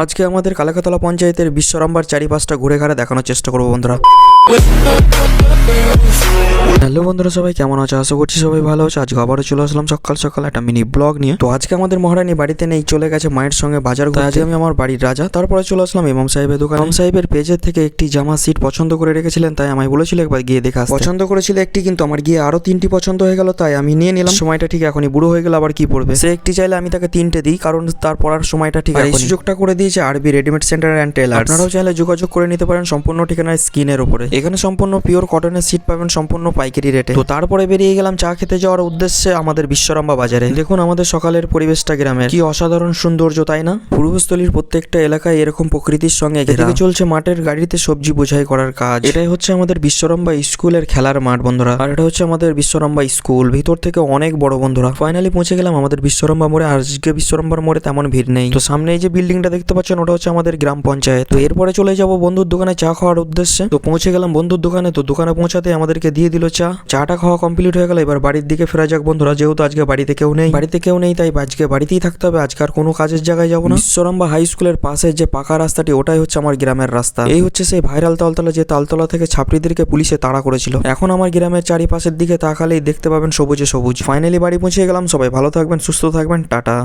আজকে আমাদের কালাকাতলা পঞ্চায়েতের বিশ্বরম্বার চারিপাশটা ঘুরে ঘাড়ে দেখানোর চেষ্টা করবো বন্ধুরা। হ্যালো বন্ধুরা, সবাই কেমন আছো? আশা করছি সবাই ভালো আছে। আজকে আবারও চলে আসলাম সকাল সকাল একটা মিনি ব্লগ নিয়ে। তো আজকে আমাদের মহারানী বাড়িতে নেই, চলে গেছে মায়ের সঙ্গে বাজার ঘুরতে। আজকে আমি আমার বাড়ির রাজা। তারপরে চলে আসলাম ইমাম সাহেবের দোকান। ইমাম সাহেবের পেজের থেকে একটি জামা সিট পছন্দ করে রেখেছিলেন, তাই আমায় বলেছিল একবার গিয়ে দেখা আসতে। পছন্দ করেছিল একটি, কিন্তু আমার গিয়ে আরো 3টি পছন্দ হয়ে গেল, তাই আমি নিয়ে নিলাম। সময়টা ঠিক এখনই, বুড়ো হয়ে গেল আবার কি পড়বে। সে একটি চাইলে আমি তাকে 3টে দিই, কারণ তার পড়ার সময়টা ঠিক আছে। এই সুযোগটা করে দিয়েছে আরবি রেডিমেড সেন্টার অ্যান্ড টেলার্স। আপনারাও চাইলে যোগাযোগ করে নিতে পারেন সম্পূর্ণ ঠিকানায় স্ক্রিনের উপরে। এখানে সম্পূর্ণ পিওর কটনের সিট পাবেন সম্পূর্ণ পাইকারি রেটে। তো তারপরে বেরিয়ে গেলাম চা খেতে যাওয়ার উদ্দেশ্যে আমাদের বিশ্বরম্বা বাজারে। দেখুন আমাদের সকালের পরিবেশটা গ্রামের, কি অসাধারণ সৌন্দর্য, তাই না? পূর্বস্থলীর প্রত্যেকটা এলাকায় এরকম প্রকৃতির সঙ্গে ঘেরা। চলছে মাঠের গাড়িতে সবজি বোঝাই করার কাজ। এটাই হচ্ছে আমাদের বিশ্বরম্বা স্কুলের খেলার মাঠ বন্ধুরা। আর এটা হচ্ছে আমাদের বিশ্বরম্বা স্কুল, ভিতর থেকে অনেক বড় বন্ধুরা। ফাইনালি পৌঁছে গেলাম আমাদের বিশ্বরম্বা মোড়ে। আজকে বিশ্বরম্বার মোড়ে তেমন ভিড় নেই। তো সামনে এই যে বিল্ডিংটা দেখতে পাচ্ছেন, ওটা হচ্ছে আমাদের গ্রাম পঞ্চায়েত। তো এরপরে চলে যাব বন্ধুর দোকানে চা খাওয়ার উদ্দেশ্যে। তো পৌঁছে গেলাম বন্ধুর দোকানে। তো দোকানে পৌঁছাতে আমাদেরকে দিয়ে দিল চা। চাটা খাওয়া কমপ্লিট হয়ে গেল। এবার বাড়ির দিকে ফেরা যাক বন্ধুরা, যেহেতু আজকে বাড়িতে কেউ নেই, তাই আজকে বাড়িতেই থাকতে হবে। আজকে আর কোনো কাজের জায়গায় যাবো না। বিশ্বরম্বা হাই স্কুলের পাশে যে পাকা রাস্তাটি, ওটাই হচ্ছে আমার গ্রামের রাস্তা। এই হচ্ছে সেই ভাইরাল তালতলা, যে তালতলা থেকে ছাত্রীদেরকে পুলিশে তাড়া করেছিল। এখন আমার গ্রামের চারিপাশের দিকে তাকালেই দেখতে পাবেন সবুজে সবুজ। ফাইনালি বাড়ি পৌঁছে গেলাম। সবাই ভালো থাকবেন, সুস্থ থাকবেন, টাটা।